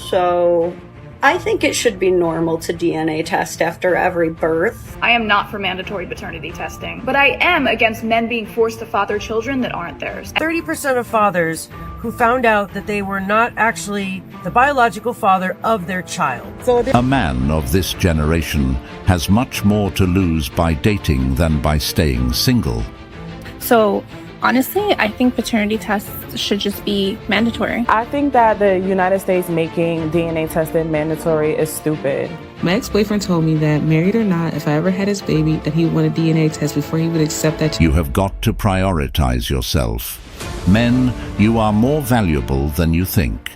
So I think it should be normal to DNA test after every birth. I am not for mandatory paternity testing, but I am against men being forced to father children that aren't theirs. 30% of fathers who found out that they were not actually the biological father of their child. A man of this generation has much more to lose by dating than by staying single. So honestly, I think paternity tests should just be mandatory. I think that the United States making DNA testing mandatory is stupid. My ex-boyfriend told me that, married or not, if I ever had his baby, that he would want a DNA test before he would accept that. You have got to prioritize yourself. Men, you are more valuable than you think.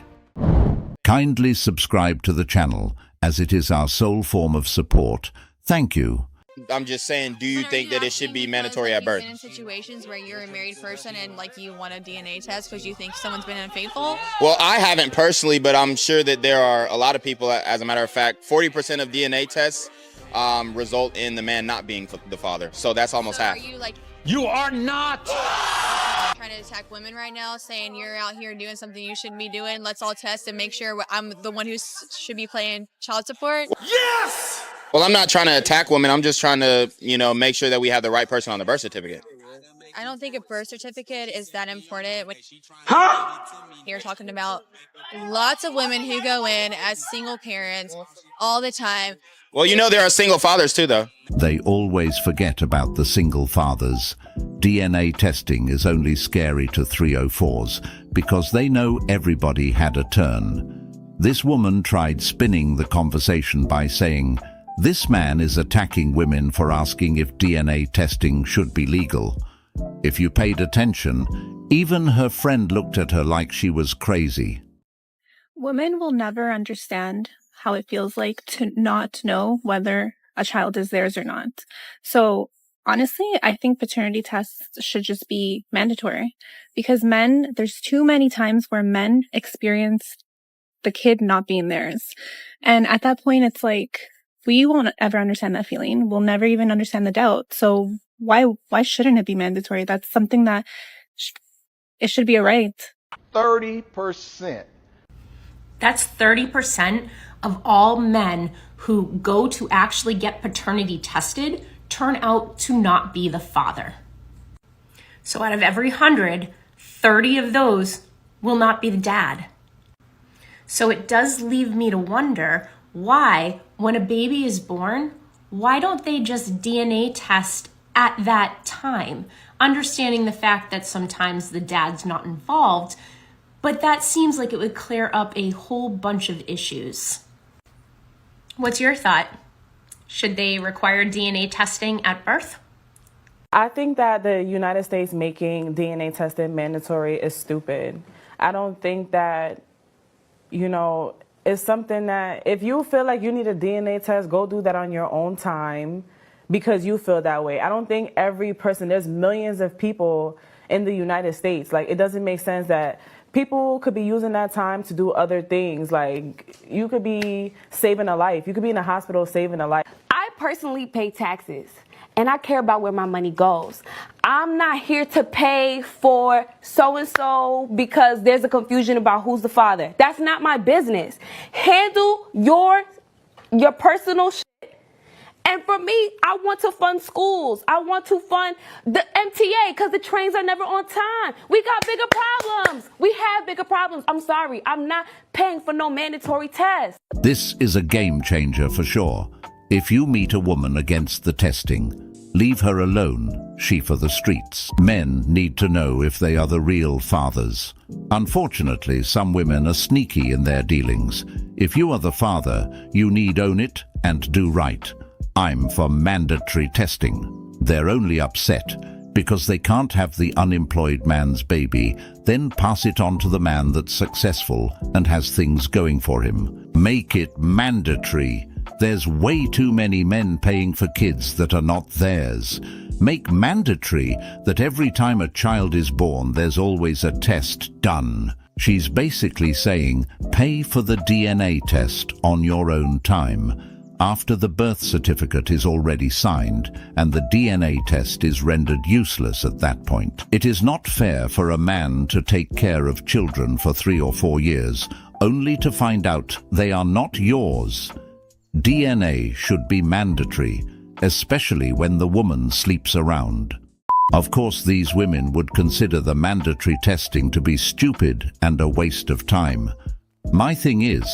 Kindly subscribe to the channel, as it is our sole form of support. Thank you. I'm just saying, do you think that it should be mandatory at birth? In situations where you're a married person and like you want a DNA test because you think someone's been unfaithful? Well, I haven't personally, but I'm sure that there are a lot of people. As a matter of fact, 40% of DNA tests result in the man not being the father. So that's almost half. Are you like, you are not trying to attack women right now, saying you're out here doing something you shouldn't be doing? Let's all test and make sure I'm the one who should be paying child support? Yes! Well, I'm not trying to attack women. I'm just trying to, make sure that we have the right person on the birth certificate. I don't think a birth certificate is that important. Huh? You're talking about lots of women who go in as single parents all the time. Well, there are single fathers too, though. They always forget about the single fathers. DNA testing is only scary to 304s because they know everybody had a turn. This woman tried spinning the conversation by saying, "This man is attacking women for asking if DNA testing should be legal." If you paid attention, even her friend looked at her like she was crazy. Women will never understand how it feels like to not know whether a child is theirs or not. So honestly, I think paternity tests should just be mandatory because there's too many times where men experience the kid not being theirs. And at that point, it's like, we won't ever understand that feeling. We'll never even understand the doubt. So why shouldn't it be mandatory? That's something that it should be a right. 30%. That's 30% of all men who go to actually get paternity tested turn out to not be the father. So out of every 100, 30 of those will not be the dad. So it does leave me to wonder why, when a baby is born, why don't they just DNA test at that time? Understanding the fact that sometimes the dad's not involved, but that seems like it would clear up a whole bunch of issues. What's your thought? Should they require DNA testing at birth? I think that the United States making DNA testing mandatory is stupid. I don't think that, it's something that if you feel like you need a DNA test, go do that on your own time because you feel that way. I don't think every person, there's millions of people in the United States. Like, it doesn't make sense that people could be using that time to do other things. Like, you could be saving a life. You could be in a hospital saving a life. I personally pay taxes, and I care about where my money goes. I'm not here to pay for so-and-so because there's a confusion about who's the father. That's not my business. Handle your personal shit. And for me, I want to fund schools. I want to fund the MTA because the trains are never on time. We got bigger problems. We have bigger problems. I'm sorry. I'm not paying for no mandatory test. This is a game changer for sure. If you meet a woman against the testing, leave her alone, she for the streets. Men need to know if they are the real fathers. Unfortunately, some women are sneaky in their dealings. If you are the father, you need own it and do right. I'm for mandatory testing. They're only upset because they can't have the unemployed man's baby, then pass it on to the man that's successful and has things going for him. Make it mandatory. There's way too many men paying for kids that are not theirs. Make mandatory that every time a child is born, there's always a test done. She's basically saying, pay for the DNA test on your own time, after the birth certificate is already signed and the DNA test is rendered useless at that point. It is not fair for a man to take care of children for 3 or 4 years, only to find out they are not yours. DNA should be mandatory, especially when the woman sleeps around. Of course, these women would consider the mandatory testing to be stupid and a waste of time. My thing is,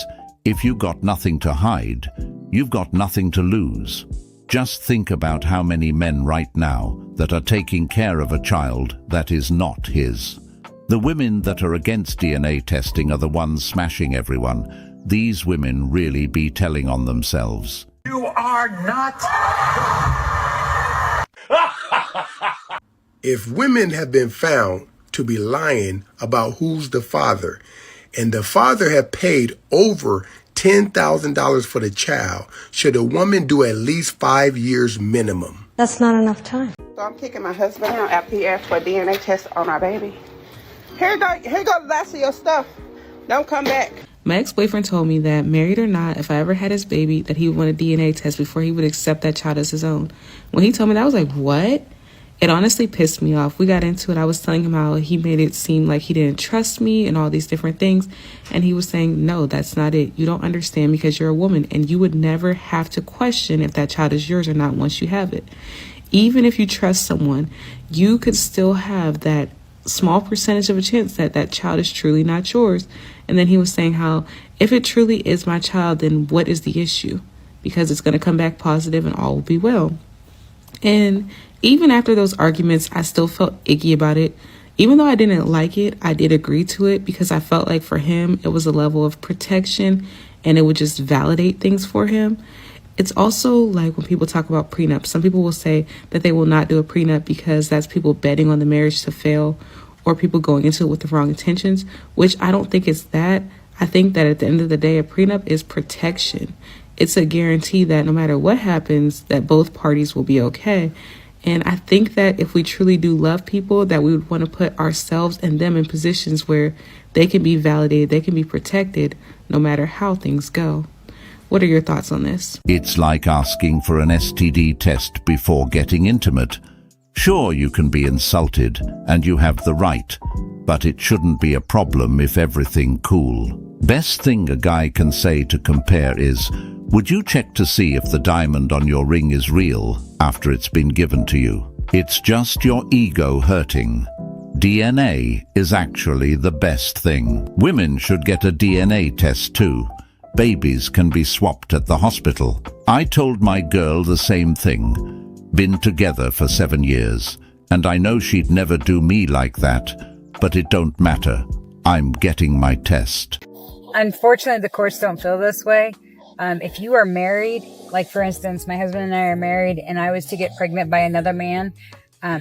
if you got nothing to hide, you've got nothing to lose. Just think about how many men right now that are taking care of a child that is not his. The women that are against DNA testing are the ones smashing everyone. These women really be telling on themselves. You are not. If women have been found to be lying about who's the father, and the father have paid over $10,000 for the child, should a woman do at least 5 years minimum? That's not enough time. So I'm kicking my husband out after he asked for a DNA test on our baby. Here you go the last of your stuff. Don't come back. My ex-boyfriend told me that, married or not, if I ever had his baby, that he would want a DNA test before he would accept that child as his own. When he told me that, I was like, what? It honestly pissed me off. We got into it. I was telling him how he made it seem like he didn't trust me and all these different things. And he was saying, no, that's not it. You don't understand because you're a woman and you would never have to question if that child is yours or not once you have it. Even if you trust someone, you could still have that small percentage of a chance that that child is truly not yours. And then he was saying how if it truly is my child, then what is the issue? Because it's going to come back positive and all will be well. And even after those arguments, I still felt icky about it. Even though I didn't like it, I did agree to it because I felt like for him, it was a level of protection and it would just validate things for him. It's also like when people talk about prenups, some people will say that they will not do a prenup because that's people betting on the marriage to fail or people going into it with the wrong intentions, which I don't think it's that. I think that at the end of the day, a prenup is protection. It's a guarantee that no matter what happens, that both parties will be okay. And I think that if we truly do love people, that we would want to put ourselves and them in positions where they can be validated, they can be protected, no matter how things go. What are your thoughts on this? It's like asking for an STD test before getting intimate. Sure, you can be insulted, and you have the right, but it shouldn't be a problem if everything cool. Best thing a guy can say to compare is, would you check to see if the diamond on your ring is real after it's been given to you? It's just your ego hurting. DNA is actually the best thing. Women should get a DNA test too. Babies can be swapped at the hospital. I told my girl the same thing. Been together for 7 years, and I know she'd never do me like that, but it don't matter. I'm getting my test. Unfortunately, the courts don't feel this way. If you are married, like for instance, my husband and I are married, and I was to get pregnant by another man,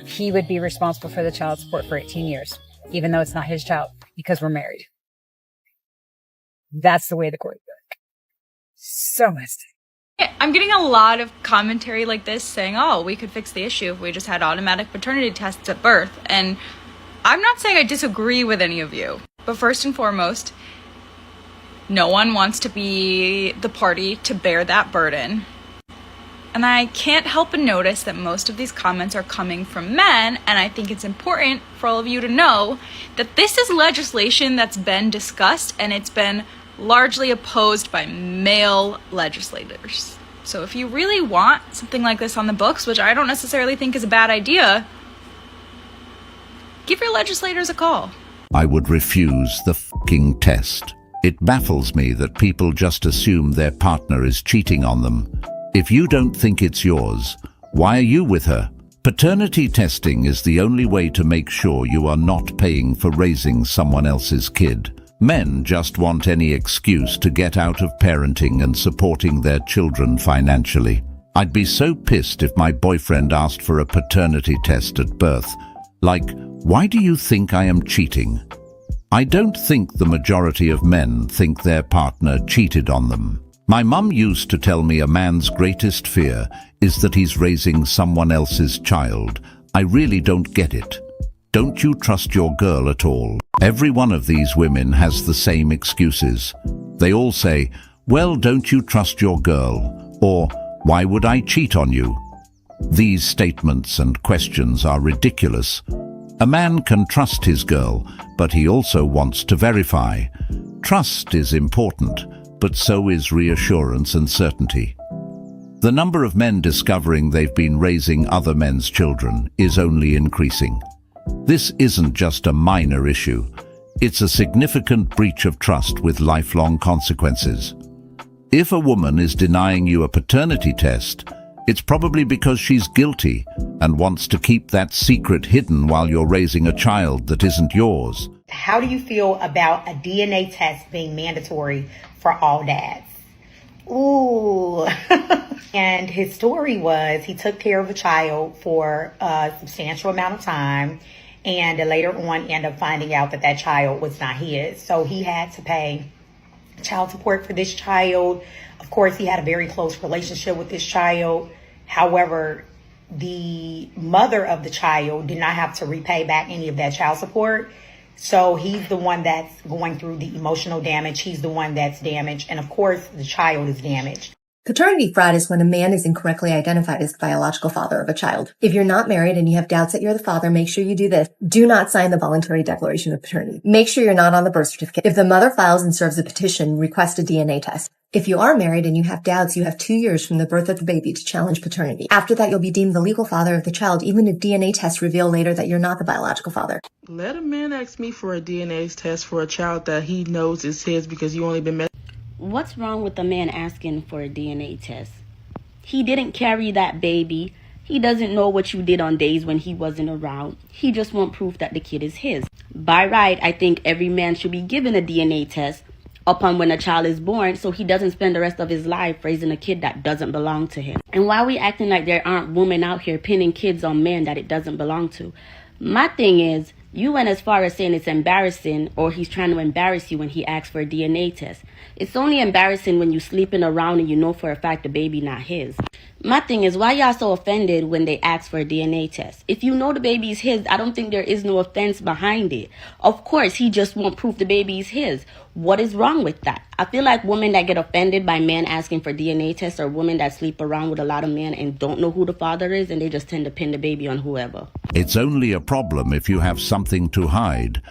he would be responsible for the child support for 18 years, even though it's not his child, because we're married. That's the way the court works. So messed up. I'm getting a lot of commentary like this saying, oh, we could fix the issue if we just had automatic paternity tests at birth. And I'm not saying I disagree with any of you, but first and foremost, no one wants to be the party to bear that burden. And I can't help but notice that most of these comments are coming from men, and I think it's important for all of you to know that this is legislation that's been discussed and it's been largely opposed by male legislators. So if you really want something like this on the books, which I don't necessarily think is a bad idea, give your legislators a call. I would refuse the fucking test. It baffles me that people just assume their partner is cheating on them. If you don't think it's yours, why are you with her? Paternity testing is the only way to make sure you are not paying for raising someone else's kid. Men just want any excuse to get out of parenting and supporting their children financially. I'd be so pissed if my boyfriend asked for a paternity test at birth. Like, why do you think I am cheating? I don't think the majority of men think their partner cheated on them. My mum used to tell me a man's greatest fear is that he's raising someone else's child. I really don't get it. Don't you trust your girl at all? Every one of these women has the same excuses. They all say, well, don't you trust your girl? Or, why would I cheat on you? These statements and questions are ridiculous. A man can trust his girl, but he also wants to verify. Trust is important, but so is reassurance and certainty. The number of men discovering they've been raising other men's children is only increasing. This isn't just a minor issue. It's a significant breach of trust with lifelong consequences. If a woman is denying you a paternity test, it's probably because she's guilty and wants to keep that secret hidden while you're raising a child that isn't yours. How do you feel about a DNA test being mandatory for all dads? Ooh. And his story was he took care of a child for a substantial amount of time, and later on ended up finding out that that child was not his. So he had to pay child support for this child. Of course, he had a very close relationship with this child. However, the mother of the child did not have to repay back any of that child support. So he's the one that's going through the emotional damage. He's the one that's damaged. And of course, the child is damaged. Paternity fraud is when a man is incorrectly identified as the biological father of a child. If you're not married and you have doubts that you're the father, make sure you do this. Do not sign the voluntary declaration of paternity. Make sure you're not on the birth certificate. If the mother files and serves a petition, request a DNA test. If you are married and you have doubts, you have 2 years from the birth of the baby to challenge paternity. After that, you'll be deemed the legal father of the child, even if DNA tests reveal later that you're not the biological father. Let a man ask me for a DNA test for a child that he knows is his because you only been met. What's wrong with a man asking for a DNA test? He didn't carry that baby. He doesn't know what you did on days when he wasn't around. He just wants proof that the kid is his. By right, I think every man should be given a DNA test upon when a child is born so he doesn't spend the rest of his life raising a kid that doesn't belong to him. And why are we acting like there aren't women out here pinning kids on men that it doesn't belong to? My thing is, you went as far as saying it's embarrassing or he's trying to embarrass you when he asks for a DNA test. It's only embarrassing when you sleeping around and you know for a fact the baby not his. My thing is, why y'all so offended when they ask for a DNA test? If you know the baby is his, I don't think there is no offense behind it. Of course, he just won't prove the baby is his. What is wrong with that? I feel like women that get offended by men asking for DNA tests are women that sleep around with a lot of men and don't know who the father is, and they just tend to pin the baby on whoever. It's only a problem if you have something to hide.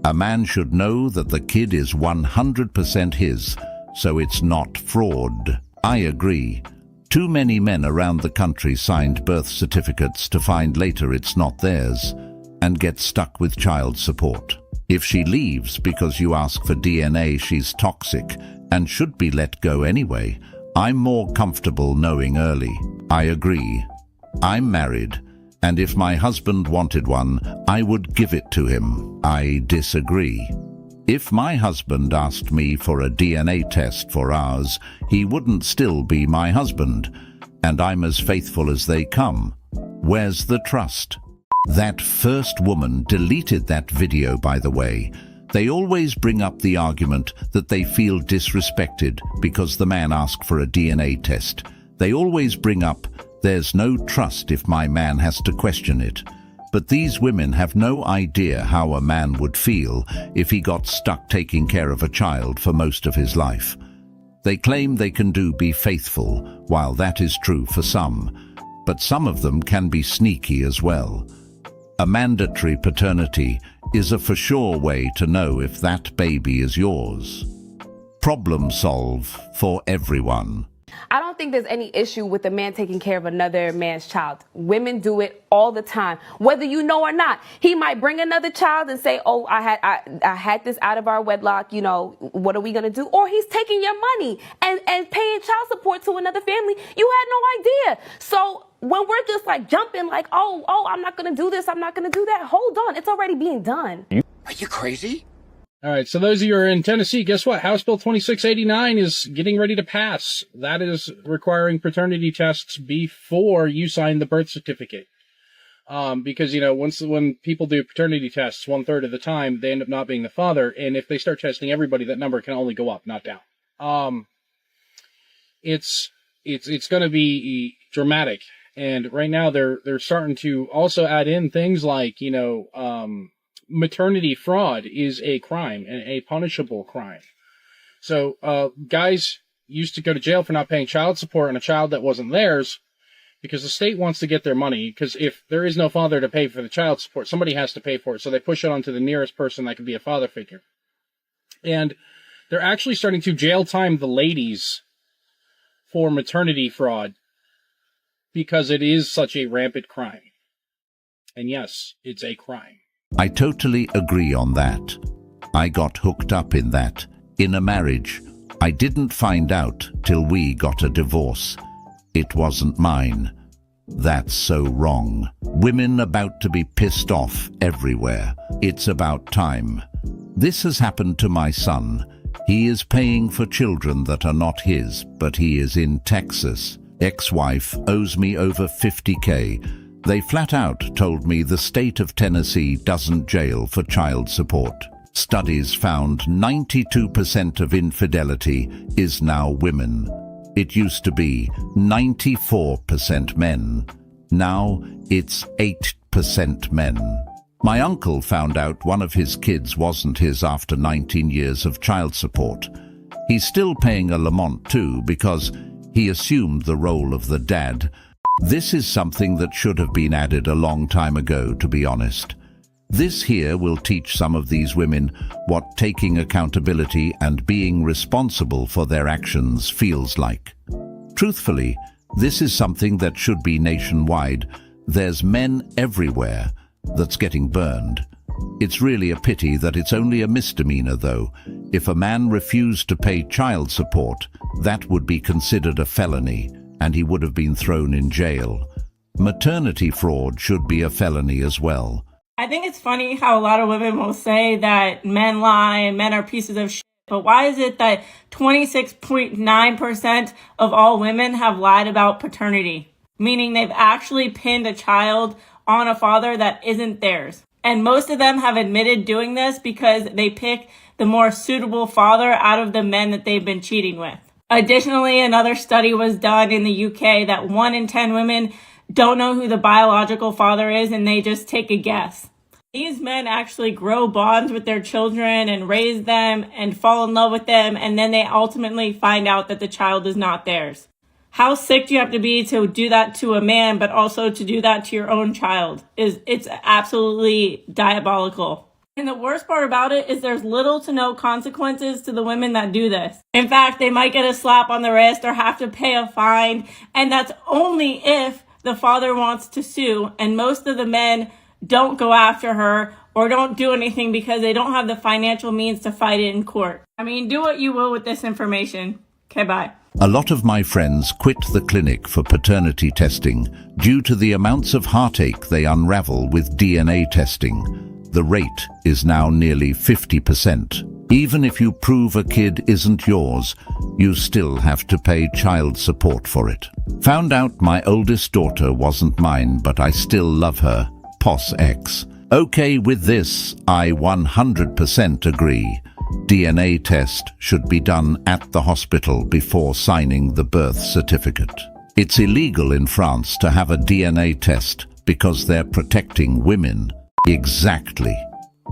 A man should know that the kid is 100% his, so it's not fraud. I agree. Too many men around the country signed birth certificates to find later it's not theirs and get stuck with child support. If she leaves because you ask for DNA, she's toxic and should be let go anyway. I'm more comfortable knowing early. I agree. I'm married, and if my husband wanted one, I would give it to him. I disagree. If my husband asked me for a DNA test for ours, he wouldn't still be my husband, and I'm as faithful as they come. Where's the trust? That first woman deleted that video, by the way. They always bring up the argument that they feel disrespected because the man asked for a DNA test. They always bring up, there's no trust if my man has to question it. But these women have no idea how a man would feel if he got stuck taking care of a child for most of his life. They claim they can be faithful, while that is true for some, but some of them can be sneaky as well. A mandatory paternity is a for sure way to know if that baby is yours. Problem solve for everyone. I don't think there's any issue with a man taking care of another man's child. Women do it all the time, whether you know or not. He might bring another child and say, oh, I had this out of our wedlock, you know, what are we going to do? Or he's taking your money and paying child support to another family. You had no idea. So when we're just like jumping like, oh, I'm not going to do this, I'm not going to do that. Hold on. It's already being done. Are you crazy? All right, so those of you who are in Tennessee, guess what? House Bill 2689 is getting ready to pass. That is requiring paternity tests before you sign the birth certificate. Because, you know, when people do paternity tests, 1/3 of the time, they end up not being the father. And if they start testing everybody, that number can only go up, not down. It's going to be dramatic. And right now they're starting to also add in things like, you know, maternity fraud is a crime, and a punishable crime. So guys used to go to jail for not paying child support on a child that wasn't theirs because the state wants to get their money, because if there is no father to pay for the child support, somebody has to pay for it. So they push it onto the nearest person that could be a father figure. And they're actually starting to jail time the ladies for maternity fraud because it is such a rampant crime. And yes, it's a crime. I totally agree on that. I got hooked up in that, in a marriage. I didn't find out till we got a divorce. It wasn't mine. That's so wrong. Women about to be pissed off everywhere. It's about time. This has happened to my son. He is paying for children that are not his, but he is in Texas. Ex-wife owes me over $50K. They flat out told me the state of Tennessee doesn't jail for child support. Studies found 92% of infidelity is now women. It used to be 94% men. Now it's 8% men. My uncle found out one of his kids wasn't his after 19 years of child support. He's still paying a Lamont too because he assumed the role of the dad. This is something that should have been added a long time ago, to be honest. This here will teach some of these women what taking accountability and being responsible for their actions feels like. Truthfully, this is something that should be nationwide. There's men everywhere that's getting burned. It's really a pity that it's only a misdemeanor, though. If a man refused to pay child support, that would be considered a felony, and he would have been thrown in jail. Maternity fraud should be a felony as well. I think it's funny how a lot of women will say that men lie and men are pieces of shit. But why is it that 26.9% of all women have lied about paternity? Meaning they've actually pinned a child on a father that isn't theirs. And most of them have admitted doing this because they pick the more suitable father out of the men that they've been cheating with. Additionally, another study was done in the UK that 1 in 10 women don't know who the biological father is and they just take a guess. These men actually grow bonds with their children and raise them and fall in love with them, and then they ultimately find out that the child is not theirs. How sick do you have to be to do that to a man, but also to do that to your own child? It's absolutely diabolical. And the worst part about it is there's little to no consequences to the women that do this. In fact, they might get a slap on the wrist or have to pay a fine, and that's only if the father wants to sue, and most of the men don't go after her or don't do anything because they don't have the financial means to fight it in court. I mean, do what you will with this information. Okay, bye. A lot of my friends quit the clinic for paternity testing due to the amounts of heartache they unravel with DNA testing. The rate is now nearly 50%. Even if you prove a kid isn't yours, you still have to pay child support for it. Found out my oldest daughter wasn't mine, but I still love her. POS X. Okay, with this, I 100% agree. DNA test should be done at the hospital before signing the birth certificate. It's illegal in France to have a DNA test because they're protecting women. Exactly.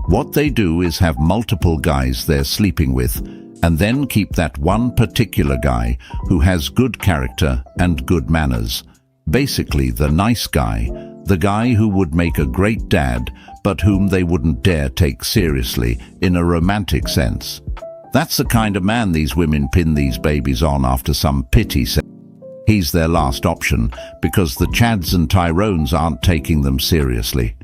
What they do is have multiple guys they're sleeping with and then keep that one particular guy who has good character and good manners. Basically the nice guy, the guy who would make a great dad, but whom they wouldn't dare take seriously in a romantic sense. That's the kind of man these women pin these babies on after some pity sex. He's their last option because the Chads and Tyrones aren't taking them seriously.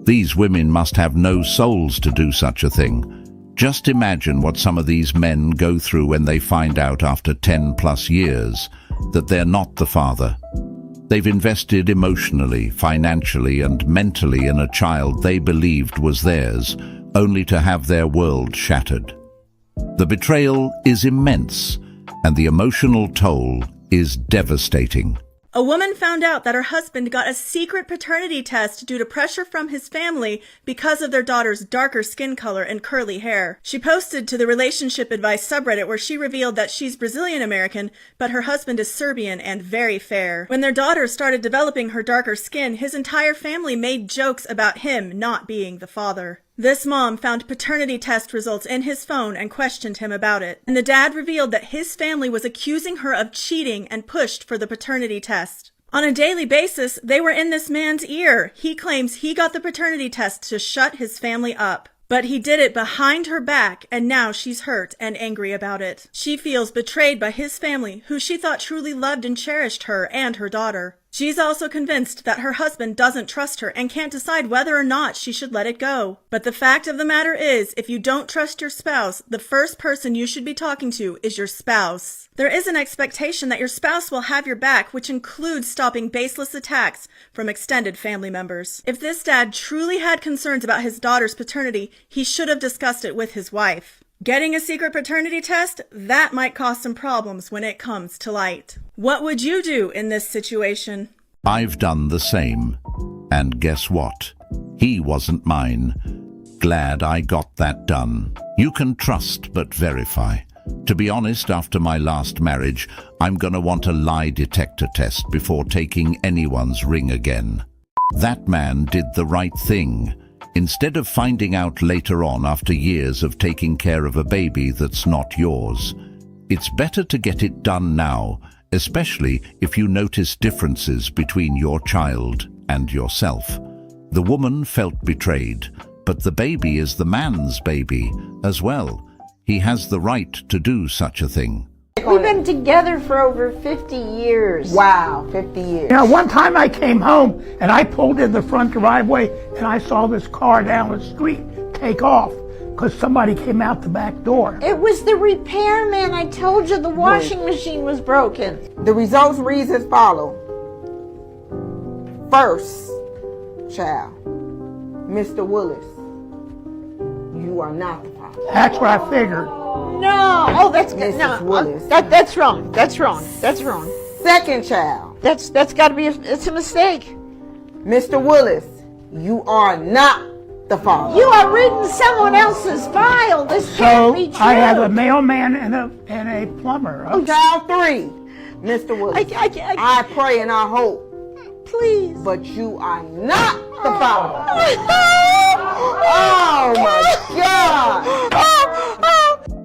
These women must have no souls to do such a thing. Just imagine what some of these men go through when they find out after 10+ years that they're not the father. They've invested emotionally, financially, and mentally in a child they believed was theirs, only to have their world shattered. The betrayal is immense, and the emotional toll is devastating. A woman found out that her husband got a secret paternity test due to pressure from his family because of their daughter's darker skin color and curly hair. She posted to the relationship advice subreddit where she revealed that she's Brazilian American, but her husband is Serbian and very fair. When their daughter started developing her darker skin, his entire family made jokes about him not being the father. This mom found paternity test results in his phone and questioned him about it. And the dad revealed that his family was accusing her of cheating and pushed for the paternity test. On a daily basis, they were in this man's ear. He claims he got the paternity test to shut his family up. But he did it behind her back, and now she's hurt and angry about it. She feels betrayed by his family, who she thought truly loved and cherished her and her daughter. She's also convinced that her husband doesn't trust her and can't decide whether or not she should let it go. But the fact of the matter is, if you don't trust your spouse, the first person you should be talking to is your spouse. There is an expectation that your spouse will have your back, which includes stopping baseless attacks from extended family members. If this dad truly had concerns about his daughter's paternity, he should have discussed it with his wife. Getting a secret paternity test, that might cause some problems when it comes to light. What would you do in this situation? I've done the same. And guess what? He wasn't mine. Glad I got that done. You can trust but verify. To be honest, after my last marriage, I'm gonna want a lie detector test before taking anyone's ring again. That man did the right thing. Instead of finding out later on after years of taking care of a baby that's not yours. It's better to get it done now, especially if you notice differences between your child and yourself. The woman felt betrayed, but the baby is the man's baby as well. He has the right to do such a thing. We've been together for over 50 years. Wow, 50 years. You know, one time I came home and I pulled in the front driveway and I saw this car down the street take off because somebody came out the back door. It was the repairman. I told you the washing machine was broken. The results reads as follow. First child, Mr. Willis, you are not the father. That's what I figured. No. Oh, that's good. Mrs. No, Willis. that's wrong. That's wrong. That's wrong. Second child, That's got to be. It's a mistake. Mr. Willis, you are not the father. You are reading someone else's file. This can't be true. So I have a mailman and a plumber. Okay. Child 3, Mr. Willis. I pray and I hope. Please. But you are not the father. Oh my God.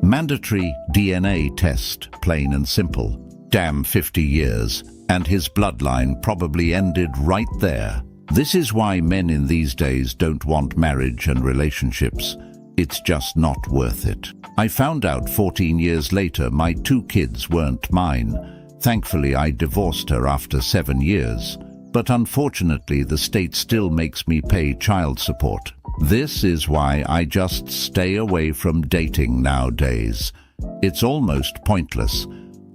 Mandatory DNA test, plain and simple. Damn 50 years, and his bloodline probably ended right there. This is why men in these days don't want marriage and relationships. It's just not worth it. I found out 14 years later my 2 kids weren't mine. Thankfully, I divorced her after 7 years. But unfortunately, the state still makes me pay child support. This is why I just stay away from dating nowadays. It's almost pointless.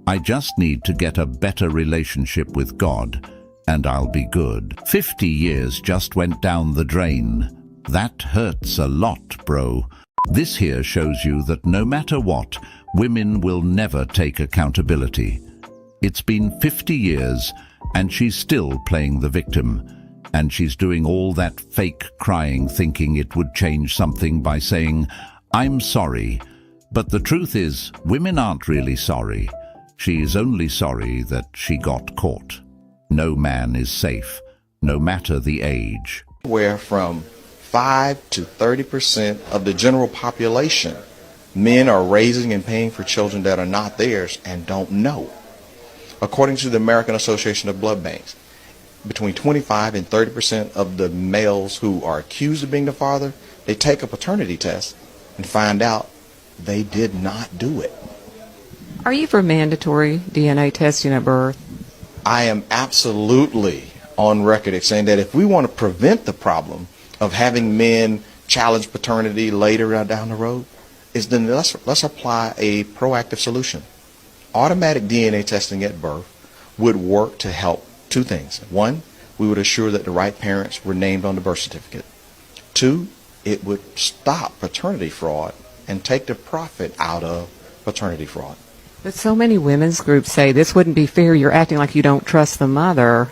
I just need to get a better relationship with God, and I'll be good. 50 years just went down the drain. That hurts a lot, bro. This here shows you that no matter what, women will never take accountability. It's been 50 years, and she's still playing the victim. And she's doing all that fake crying, thinking it would change something by saying, "I'm sorry." But the truth is, women aren't really sorry. She's only sorry that she got caught. No man is safe, no matter the age. Where from 5 to 30% of the general population, men are raising and paying for children that are not theirs and don't know. According to the American Association of Blood Banks, between 25 and 30% of the males who are accused of being the father, they take a paternity test and find out they did not do it. Are you for mandatory DNA testing at birth? I am absolutely on record as saying that if we want to prevent the problem of having men challenge paternity later down the road, then let's apply a proactive solution. Automatic DNA testing at birth would work to help 2 things. 1, we would assure that the right parents were named on the birth certificate. 2, it would stop paternity fraud and take the profit out of paternity fraud. But so many women's groups say this wouldn't be fair. You're acting like you don't trust the mother.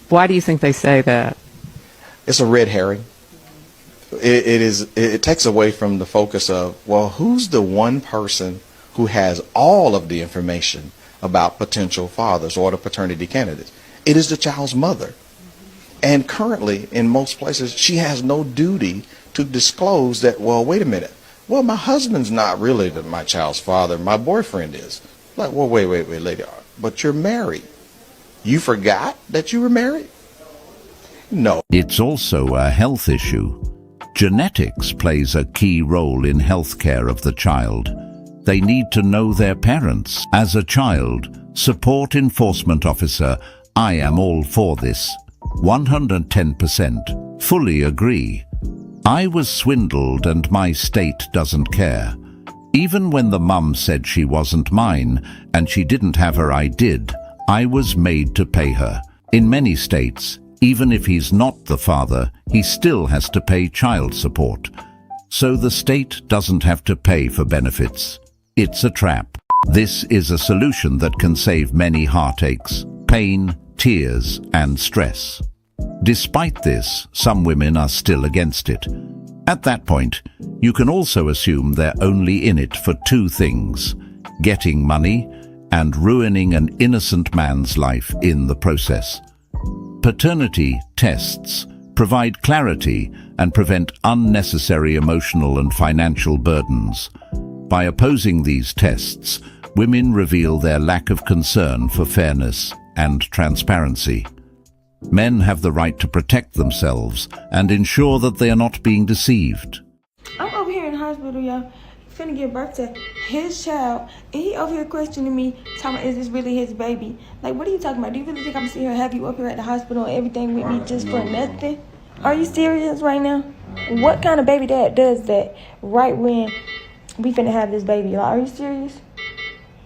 Why do you think they say that? It's a red herring. It takes away from the focus of, well, who's the one person who has all of the information about potential fathers or the paternity candidates? It is the child's mother. And currently, in most places, she has no duty to disclose that, well, wait a minute. Well, my husband's not really my child's father. My boyfriend is. Like, well, wait, lady. But you're married. You forgot that you were married? No. It's also a health issue. Genetics plays a key role in healthcare of the child. They need to know their parents. As a child support enforcement officer, I am all for this. 110%. Fully agree. I was swindled and my state doesn't care. Even when the mum said she wasn't mine and she didn't have her I did, I was made to pay her. In many states, even if he's not the father, he still has to pay child support. So the state doesn't have to pay for benefits. It's a trap. This is a solution that can save many heartaches, pain, tears, and stress. Despite this, some women are still against it. At that point, you can also assume they're only in it for two things: getting money and ruining an innocent man's life in the process. Paternity tests provide clarity and prevent unnecessary emotional and financial burdens. By opposing these tests, women reveal their lack of concern for fairness and transparency. Men have the right to protect themselves and ensure that they are not being deceived. I'm over here in the hospital, y'all, finna give birth to his child, and he over here questioning me, talking about, is this really his baby? Like, what are you talking about? Do you really think I'm sitting here have you up here at the hospital and everything with me just for nothing? Are you serious right now? What kind of baby dad does that right when we finna have this baby? Like, are you serious?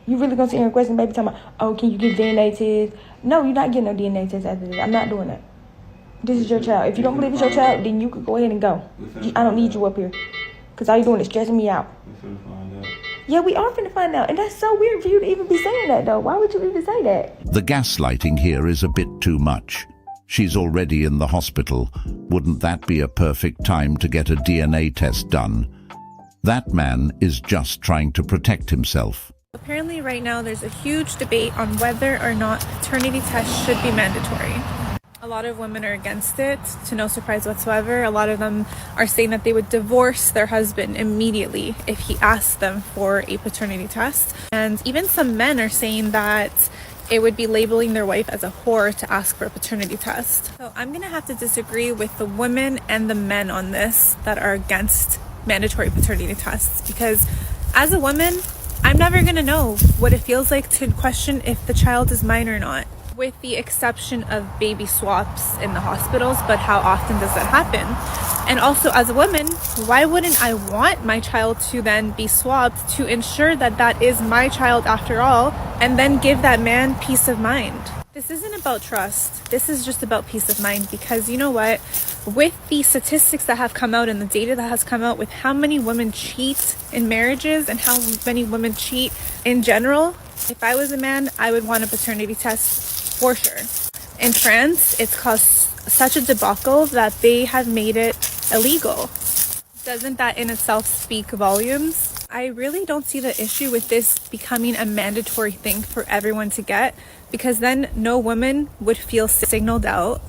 You really gonna sit here and question baby talking about, oh, can you get DNA test? No, you're not getting no DNA test after this. I'm not doing that. This is your child. If you don't believe it's your child, then you could go ahead and go. I don't need you up here. Because all you're doing is stressing me out. Yeah, we are finna find out. And that's so weird for you to even be saying that, though. Why would you even say that? The gaslighting here is a bit too much. She's already in the hospital. Wouldn't that be a perfect time to get a DNA test done? That man is just trying to protect himself. Apparently right now there's a huge debate on whether or not paternity tests should be mandatory. A lot of women are against it, to no surprise whatsoever. A lot of them are saying that they would divorce their husband immediately if he asked them for a paternity test. And even some men are saying that it would be labeling their wife as a whore to ask for a paternity test. So I'm gonna have to disagree with the women and the men on this that are against mandatory paternity tests, because as a woman, I'm never gonna know what it feels like to question if the child is mine or not, with the exception of baby swaps in the hospitals. But how often does that happen? And also, as a woman, why wouldn't I want my child to then be swapped to ensure that that is my child after all, and then give that man peace of mind? This isn't about trust. This is just about peace of mind, because you know what? With the statistics that have come out and the data that has come out with how many women cheat in marriages and how many women cheat in general, if I was a man, I would want a paternity test for sure. In France, it's caused such a debacle that they have made it illegal. Doesn't that in itself speak volumes? I really don't see the issue with this becoming a mandatory thing for everyone to get, because then no woman would feel signaled out.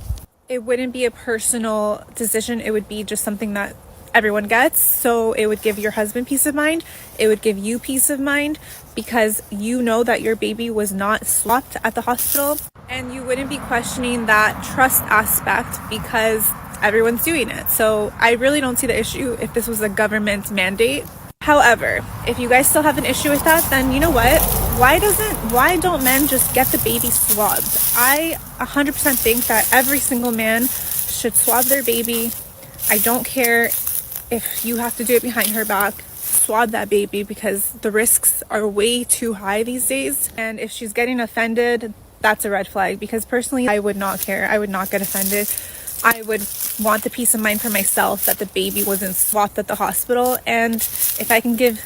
It wouldn't be a personal decision. It would be just something that everyone gets. So it would give your husband peace of mind. It would give you peace of mind, because you know that your baby was not swapped at the hospital, and you wouldn't be questioning that trust aspect because everyone's doing it. So I really don't see the issue if this was a government mandate. However, if you guys still have an issue with that, then you know what? Why don't men just get the baby swabbed? I 100% think that every single man should swab their baby. I don't care if you have to do it behind her back. Swab that baby, because the risks are way too high these days. And if she's getting offended, that's a red flag, because personally, I would not care. I would not get offended. I would want the peace of mind for myself that the baby wasn't swapped at the hospital. And if I can give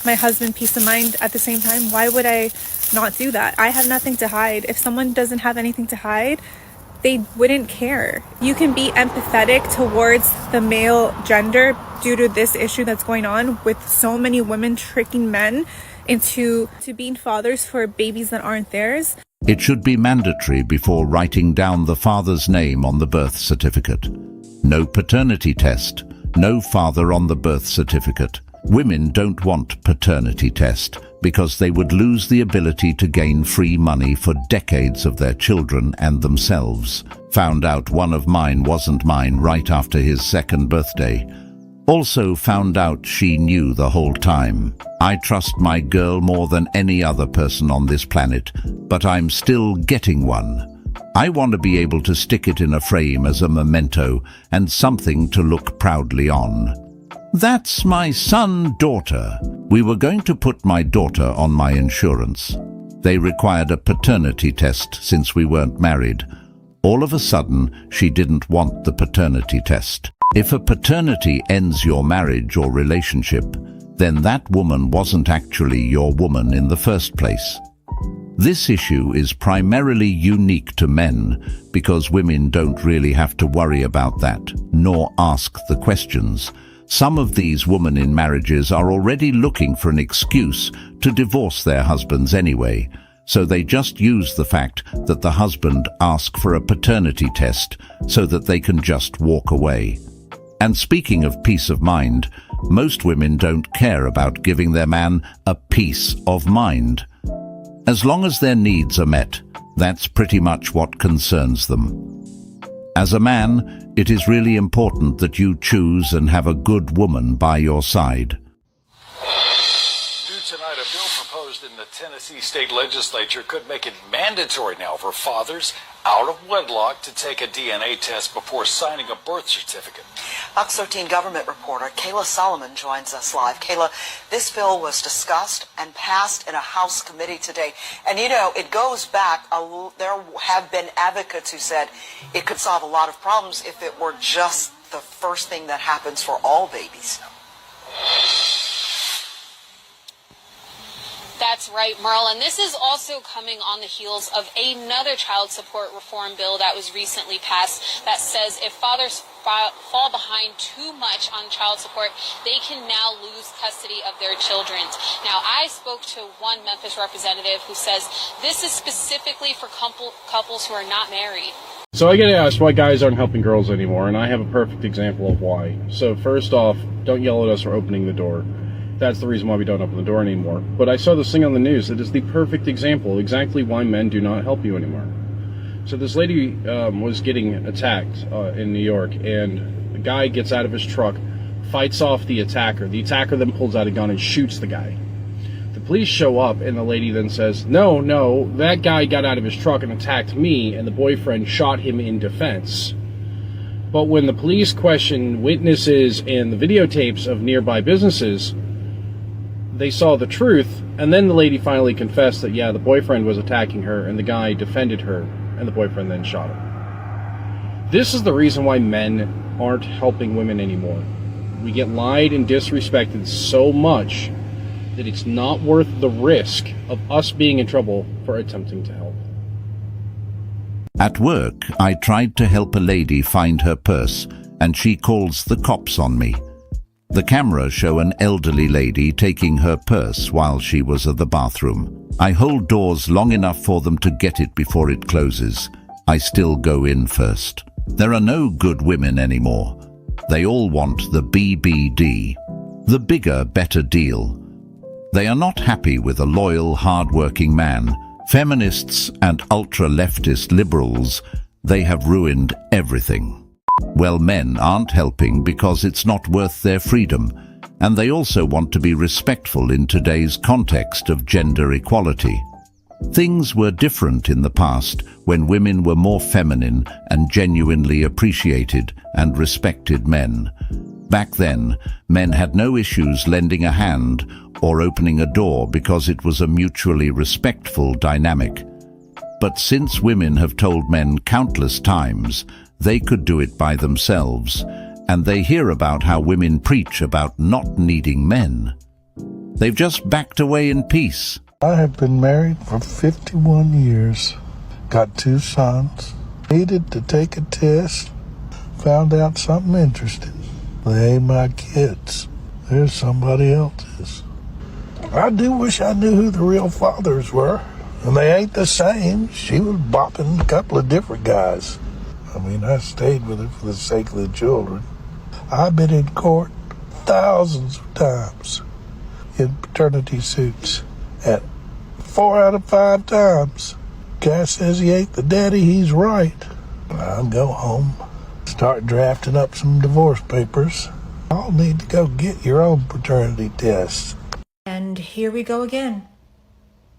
my husband peace of mind at the same time, why would I not do that? I have nothing to hide. If someone doesn't have anything to hide, they wouldn't care. You can be empathetic towards the male gender due to this issue that's going on with so many women tricking men into being fathers for babies that aren't theirs. It should be mandatory before writing down the father's name on the birth certificate. No paternity test, no father on the birth certificate. Women don't want paternity test because they would lose the ability to gain free money for decades of their children and themselves. Found out one of mine wasn't mine right after his second birthday. Also found out she knew the whole time. I trust my girl more than any other person on this planet, but I'm still getting one. I want to be able to stick it in a frame as a memento and something to look proudly on. That's my son-daughter. We were going to put my daughter on my insurance. They required a paternity test since we weren't married. All of a sudden, she didn't want the paternity test. If a paternity ends your marriage or relationship, then that woman wasn't actually your woman in the first place. This issue is primarily unique to men because women don't really have to worry about that, nor ask the questions. Some of these women in marriages are already looking for an excuse to divorce their husbands anyway, so they just use the fact that the husband asked for a paternity test so that they can just walk away. And speaking of peace of mind, most women don't care about giving their man a peace of mind. As long as their needs are met, that's pretty much what concerns them. As a man, it is really important that you choose and have a good woman by your side. New tonight, a bill proposed in the Tennessee state legislature could make it mandatory now for fathers out of wedlock to take a DNA test before signing a birth certificate. Fox 13 government reporter Kayla Solomon joins us live. Kayla, this bill was discussed and passed in a House committee today. And, you know, it goes back. There have been advocates who said it could solve a lot of problems if it were just the first thing that happens for all babies. That's right, Merle. And this is also coming on the heels of another child support reform bill that was recently passed that says if fathers fall behind too much on child support, they can now lose custody of their children. Now, I spoke to one Memphis representative who says this is specifically for couples who are not married. So I get asked why guys aren't helping girls anymore, and I have a perfect example of why. So first off, don't yell at us for opening the door. That's the reason why we don't open the door anymore. But I saw this thing on the news that is the perfect example, exactly why men do not help you anymore. So this lady was getting attacked in New York, and the guy gets out of his truck, fights off the attacker. The attacker then pulls out a gun and shoots the guy. The police show up, and the lady then says, no, that guy got out of his truck and attacked me, and the boyfriend shot him in defense. But when the police question witnesses and the videotapes of nearby businesses, they saw the truth, and then the lady finally confessed that, yeah, the boyfriend was attacking her, and the guy defended her, and the boyfriend then shot her. This is the reason why men aren't helping women anymore. We get lied and disrespected so much that it's not worth the risk of us being in trouble for attempting to help. At work, I tried to help a lady find her purse, and she calls the cops on me. The cameras show an elderly lady taking her purse while she was at the bathroom. I hold doors long enough for them to get it before it closes. I still go in first. There are no good women anymore. They all want the BBD, the bigger, better deal. They are not happy with a loyal, hard-working man. Feminists and ultra-leftist liberals, they have ruined everything. Well, men aren't helping because it's not worth their freedom, and they also want to be respectful in today's context of gender equality. Things were different in the past when women were more feminine and genuinely appreciated and respected men. Back then, men had no issues lending a hand or opening a door because it was a mutually respectful dynamic. But since women have told men countless times they could do it by themselves, and they hear about how women preach about not needing men, they've just backed away in peace. I have been married for 51 years, got 2 sons, needed to take a test, found out something interesting. They ain't my kids. They're somebody else's. I do wish I knew who the real fathers were, and they ain't the same. She was bopping a couple of different guys. I mean, I stayed with her for the sake of the children. I've been in court thousands of times in paternity suits, and 4 out of 5 times, guy says he ain't the daddy, he's right. I'll go home, start drafting up some divorce papers, Y'all need to go get your own paternity tests. And here we go again.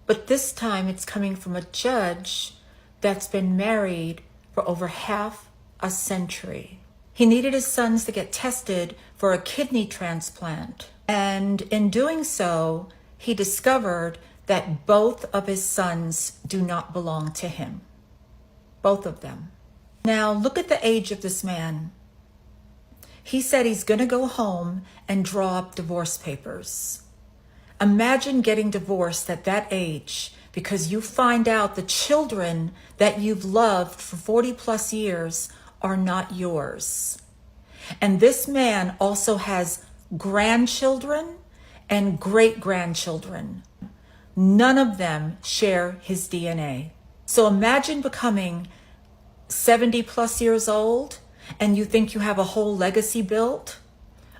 But this time it's coming from a judge that's been married for over half a century. He needed his sons to get tested for a kidney transplant. And in doing so, he discovered that both of his sons do not belong to him. Both of them. Now look at the age of this man. He said he's going to go home and draw up divorce papers. Imagine getting divorced at that age because you find out the children that you've loved for 40 plus years are not yours. And this man also has grandchildren and great-grandchildren. None of them share his DNA. So imagine becoming 70 plus years old and you think you have a whole legacy built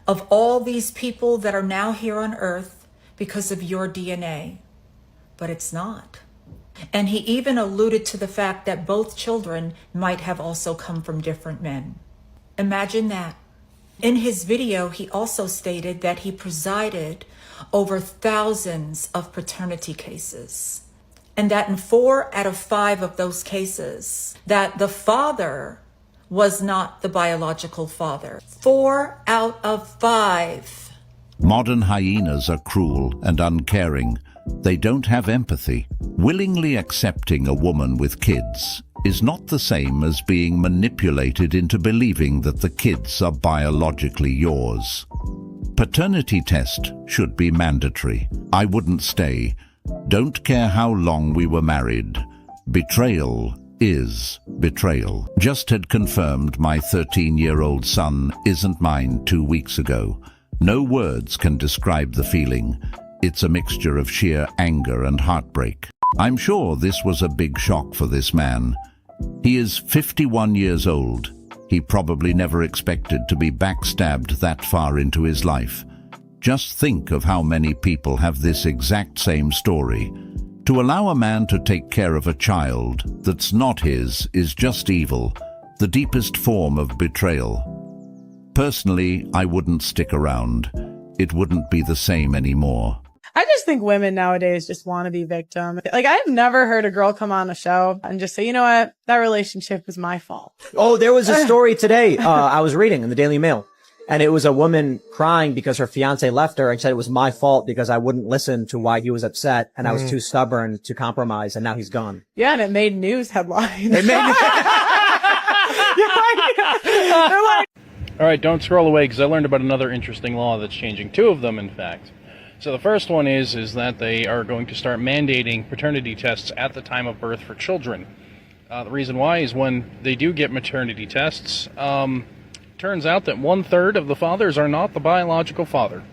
of all these people that are now here on earth because of your DNA. But it's not. And he even alluded to the fact that both children might have also come from different men. Imagine that. In his video, he also stated that he presided over thousands of paternity cases. And that in 4 out of 5 of those cases, that the father was not the biological father. 4 out of 5. Modern hyenas are cruel and uncaring. They don't have empathy. Willingly accepting a woman with kids is not the same as being manipulated into believing that the kids are biologically yours. Paternity test should be mandatory. I wouldn't stay. Don't care how long we were married. Betrayal is betrayal. Just had confirmed my 13-year-old son isn't mine 2 weeks ago. No words can describe the feeling. It's a mixture of sheer anger and heartbreak. I'm sure this was a big shock for this man. He is 51 years old. He probably never expected to be backstabbed that far into his life. Just think of how many people have this exact same story. To allow a man to take care of a child that's not his is just evil, the deepest form of betrayal. Personally, I wouldn't stick around. It wouldn't be the same anymore. I just think women nowadays just want to be victim. Like, I've never heard a girl come on a show and just say, you know what, that relationship was my fault. Oh, there was a story today I was reading in the Daily Mail. And it was a woman crying because her fiance left her and said it was my fault because I wouldn't listen to why he was upset and I was too stubborn to compromise and now he's gone. Yeah, and it made news headlines. It made All right, don't scroll away because I learned about another interesting law that's changing. 2 of them, in fact. So the first one is that they are going to start mandating paternity tests at the time of birth for children. The reason why is when they do get maternity tests, turns out that 1/3 of the fathers are not the biological father.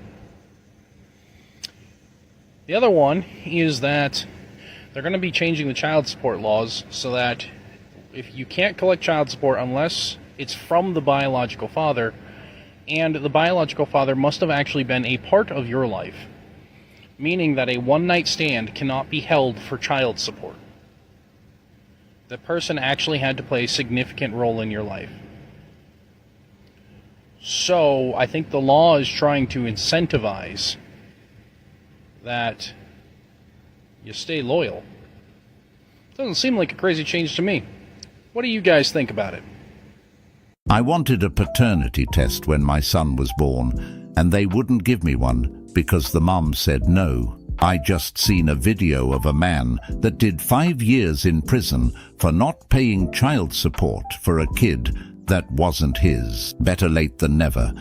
The other one is that they're going to be changing the child support laws so that if you can't collect child support unless it's from the biological father, and the biological father must have actually been a part of your life, meaning that a one-night stand cannot be held for child support. The person actually had to play a significant role in your life. So, I think the law is trying to incentivize that you stay loyal. Doesn't seem like a crazy change to me. What do you guys think about it? I wanted a paternity test when my son was born, and they wouldn't give me one because the mom said no. I just seen a video of a man that did 5 years in prison for not paying child support for a kid that wasn't his. Better late than never.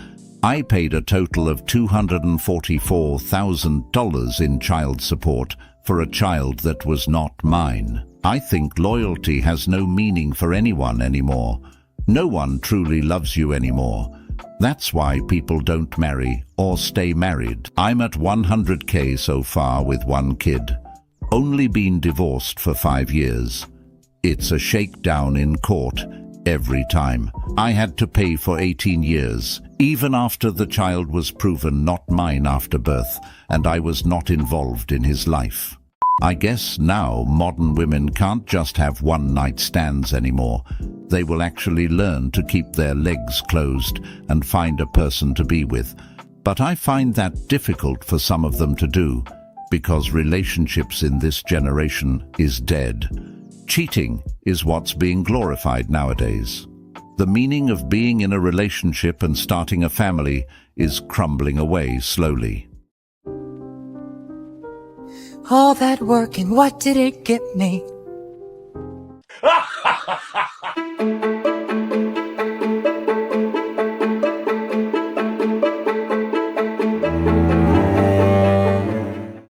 I paid a total of $244,000 in child support for a child that was not mine. I think loyalty has no meaning for anyone anymore. No one truly loves you anymore. That's why people don't marry or stay married. I'm at 100K so far with 1 kid. Only been divorced for 5 years. It's a shakedown in court every time. I had to pay for 18 years, even after the child was proven not mine after birth, and I was not involved in his life. I guess now modern women can't just have one-night stands anymore. They will actually learn to keep their legs closed and find a person to be with. But I find that difficult for some of them to do, because relationships in this generation is dead. Cheating is what's being glorified nowadays. The meaning of being in a relationship and starting a family is crumbling away slowly. All that work and what did it get me?